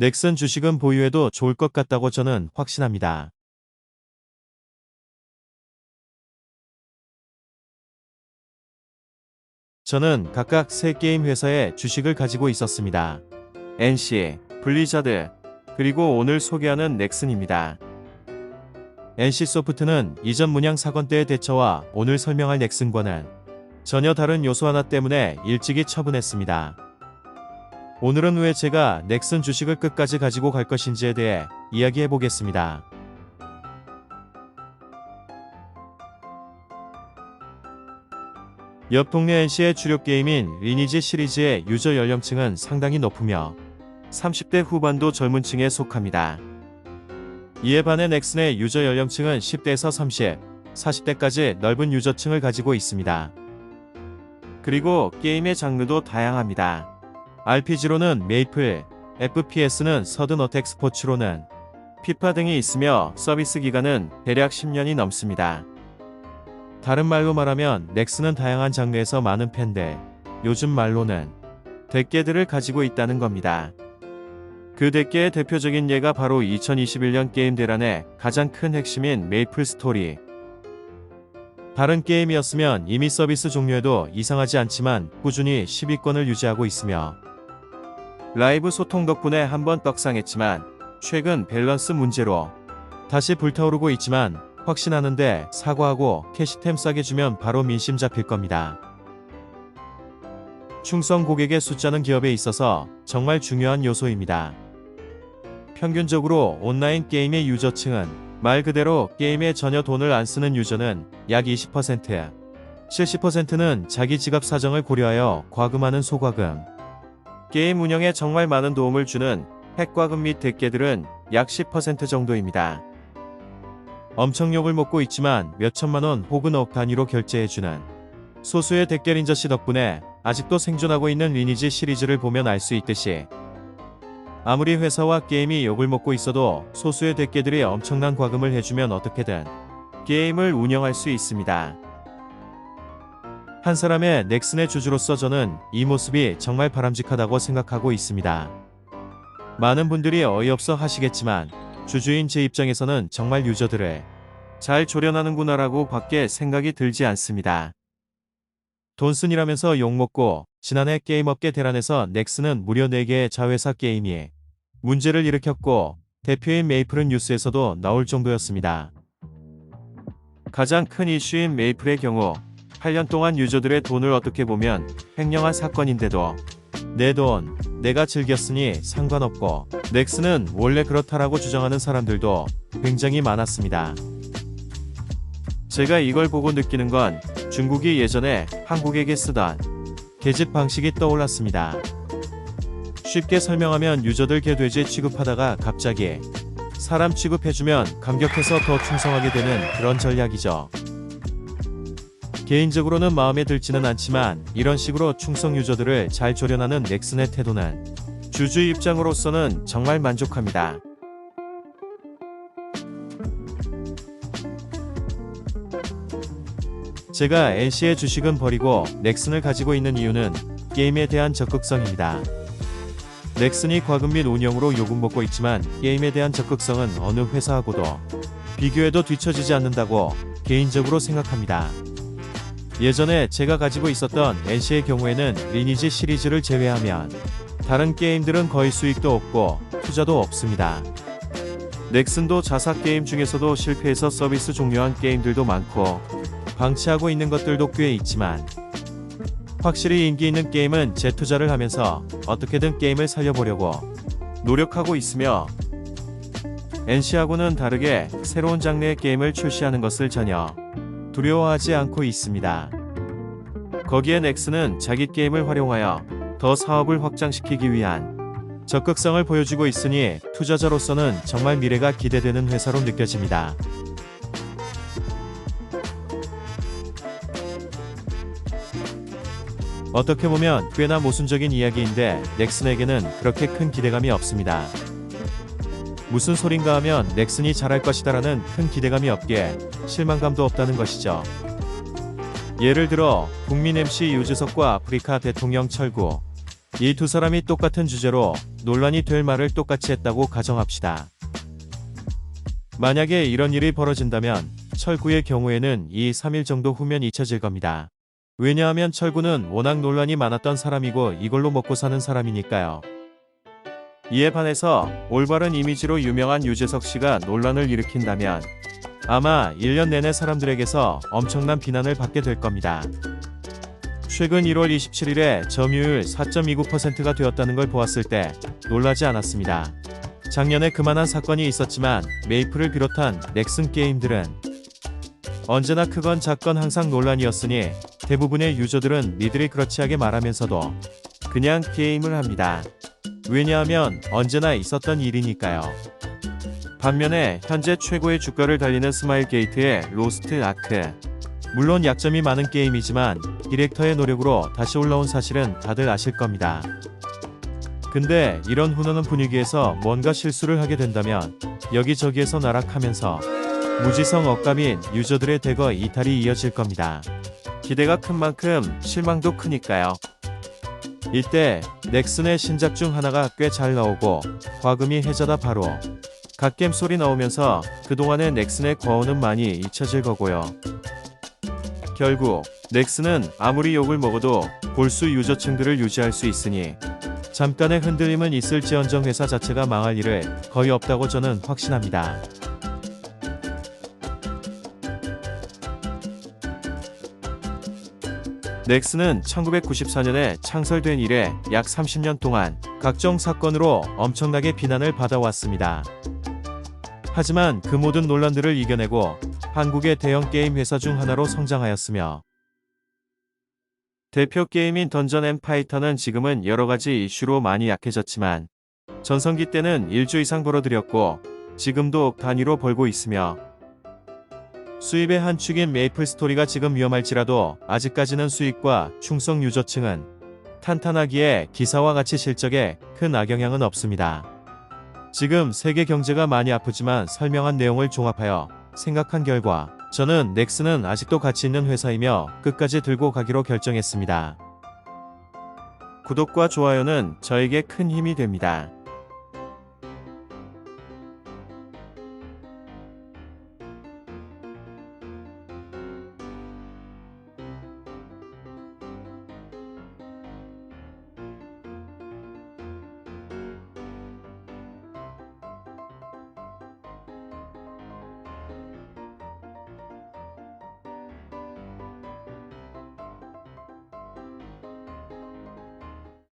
넥슨 주식은 보유해도 좋을 것 같다고 저는 확신합니다. 저는 각각 3게임 회사의 주식을 가지고 있었습니다. NC, 블리자드, 그리고 오늘 소개하는 넥슨입니다. NC소프트는 이전 문양 사건 때의 대처와 오늘 설명할 넥슨과는 전혀 다른 요소 하나 때문에 일찍이 처분했습니다. 오늘은 왜 제가 넥슨 주식을 끝까지 가지고 갈 것인지에 대해 이야기해 보겠습니다. 옆 동네 NC의 주력 게임인 리니지 시리즈의 유저 연령층은 상당히 높으며 30대 후반도 젊은 층에 속합니다. 이에 반해 넥슨의 유저 연령층은 10대에서 30, 40대까지 넓은 유저층을 가지고 있습니다. 그리고 게임의 장르도 다양합니다. RPG로는 메이플, FPS는 서든 어택 스포츠로는 피파 등이 있으며 서비스 기간은 대략 10년이 넘습니다. 다른 말로 말하면 넥슨은 다양한 장르에서 많은 팬들, 요즘 말로는 덱계들을 가지고 있다는 겁니다. 그 덱계의 대표적인 예가 바로 2021년 게임 대란의 가장 큰 핵심인 메이플 스토리. 다른 게임이었으면 이미 서비스 종료에도 이상하지 않지만 꾸준히 10위권을 유지하고 있으며 라이브 소통 덕분에 한번 떡상했지만 최근 밸런스 문제로 다시 불타오르고 있지만 확신하는데 사과하고 캐시템 싸게 주면 바로 민심 잡힐 겁니다. 충성 고객의 숫자는 기업에 있어서 정말 중요한 요소입니다. 평균적으로 온라인 게임의 유저층은 말 그대로 게임에 전혀 돈을 안 쓰는 유저는 약 20%, 70%는 자기 지갑 사정을 고려하여 과금하는 소과금, 게임 운영에 정말 많은 도움을 주는 핵과금 및 덱계들은 약 10% 정도입니다. 엄청 욕을 먹고 있지만 몇천만원 혹은 억 단위로 결제해주는 소수의 덱계린저씨 덕분에 아직도 생존하고 있는 리니지 시리즈를 보면 알 수 있듯이 아무리 회사와 게임이 욕을 먹고 있어도 소수의 덱계들이 엄청난 과금을 해주면 어떻게든 게임을 운영할 수 있습니다. 한 사람의 넥슨의 주주로서 저는 이 모습이 정말 바람직하다고 생각하고 있습니다. 많은 분들이 어이없어 하시겠지만 주주인 제 입장에서는 정말 유저들을 잘 조련하는구나 라고 밖에 생각이 들지 않습니다. 돈슨이라면서 욕먹고 지난해 게임업계 대란에서 넥슨은 무려 4개의 자회사 게임이 문제를 일으켰고 대표인 메이플은 뉴스에서도 나올 정도였습니다. 가장 큰 이슈인 메이플의 경우 8년 동안 유저들의 돈을 어떻게 보면 횡령한 사건인데도 내 돈, 내가 즐겼으니 상관없고 넥슨은 원래 그렇다라고 주장하는 사람들도 굉장히 많았습니다. 제가 이걸 보고 느끼는 건 중국이 예전에 한국에게 쓰던 계집 방식이 떠올랐습니다. 쉽게 설명하면 유저들 개돼지 취급하다가 갑자기 사람 취급해주면 감격해서 더 충성하게 되는 그런 전략이죠. 개인적으로는 마음에 들지는 않지만 이런 식으로 충성 유저들을 잘 조련하는 넥슨의 태도는 주주 입장으로서는 정말 만족합니다. 제가 NC의 주식은 버리고 넥슨을 가지고 있는 이유는 게임에 대한 적극성입니다. 넥슨이 과금 및 운영으로 욕은 먹고 있지만 게임에 대한 적극성은 어느 회사하고도 비교해도 뒤처지지 않는다고 개인적으로 생각합니다. 예전에 제가 가지고 있었던 NC의 경우에는 리니지 시리즈를 제외하면 다른 게임들은 거의 수익도 없고 투자도 없습니다. 넥슨도 자사 게임 중에서도 실패해서 서비스 종료한 게임들도 많고 방치하고 있는 것들도 꽤 있지만 확실히 인기 있는 게임은 재투자를 하면서 어떻게든 게임을 살려보려고 노력하고 있으며 NC하고는 다르게 새로운 장르의 게임을 출시하는 것을 전혀 두려워하지 않고 있습니다. 거기에 넥슨은 자기 게임을 활용하여 더 사업을 확장시키기 위한 적극성을 보여주고 있으니 투자자로서는 정말 미래가 기대되는 회사로 느껴집니다. 어떻게 보면 꽤나 모순적인 이야기인데 넥슨에게는 그렇게 큰 기대감이 없습니다. 무슨 소린가 하면 넥슨이 잘할 것이다라는 큰 기대감이 없기에 실망감도 없다는 것이죠. 예를 들어 국민 MC 유재석과 아프리카 대통령 철구, 이 두 사람이 똑같은 주제로 논란이 될 말을 똑같이 했다고 가정합시다. 만약에 이런 일이 벌어진다면 철구의 경우에는 2-3일 정도 후면 잊혀질 겁니다. 왜냐하면 철구는 워낙 논란이 많았던 사람이고 이걸로 먹고 사는 사람이니까요. 이에 반해서 올바른 이미지로 유명한 유재석 씨가 논란을 일으킨다면 아마 1년 내내 사람들에게서 엄청난 비난을 받게 될 겁니다. 최근 1월 27일에 점유율 4.29%가 되었다는 걸 보았을 때 놀라지 않았습니다. 작년에 그만한 사건이 있었지만 메이플을 비롯한 넥슨 게임들은 언제나 크건 작건 항상 논란이었으니 대부분의 유저들은 니들이 그렇지 하게 말하면서도 그냥 게임을 합니다. 왜냐하면 언제나 있었던 일이니까요. 반면에 현재 최고의 주가를 달리는 스마일게이트의 로스트 아크. 물론 약점이 많은 게임이지만 디렉터의 노력으로 다시 올라온 사실은 다들 아실 겁니다. 근데 이런 훈훈한 분위기에서 뭔가 실수를 하게 된다면 여기저기에서 나락하면서 무지성 억감인 유저들의 대거 이탈이 이어질 겁니다. 기대가 큰 만큼 실망도 크니까요. 이때 넥슨의 신작 중 하나가 꽤 잘 나오고 과금이 해자다 바로 갓겜 소리 나오면서 그동안의 넥슨의 과오는 많이 잊혀질 거고요. 결국 넥슨은 아무리 욕을 먹어도 골수 유저층들을 유지할 수 있으니 잠깐의 흔들림은 있을지언정 회사 자체가 망할 일을 거의 없다고 저는 확신합니다. 넥슨은 1994년에 창설된 이래 약 30년 동안 각종 사건으로 엄청나게 비난을 받아왔습니다. 하지만 그 모든 논란들을 이겨내고 한국의 대형 게임 회사 중 하나로 성장하였으며 대표 게임인 던전 앤 파이터는 지금은 여러가지 이슈로 많이 약해졌지만 전성기 때는 1조 이상 벌어들였고 지금도 억 단위로 벌고 있으며 수입의 한 축인 메이플 스토리가 지금 위험할지라도 아직까지는 수익과 충성 유저층은 탄탄하기에 기사와 같이 실적에 큰 악영향은 없습니다. 지금 세계 경제가 많이 아프지만 설명한 내용을 종합하여 생각한 결과 저는 넥슨은 아직도 가치 있는 회사이며 끝까지 들고 가기로 결정했습니다. 구독과 좋아요는 저에게 큰 힘이 됩니다.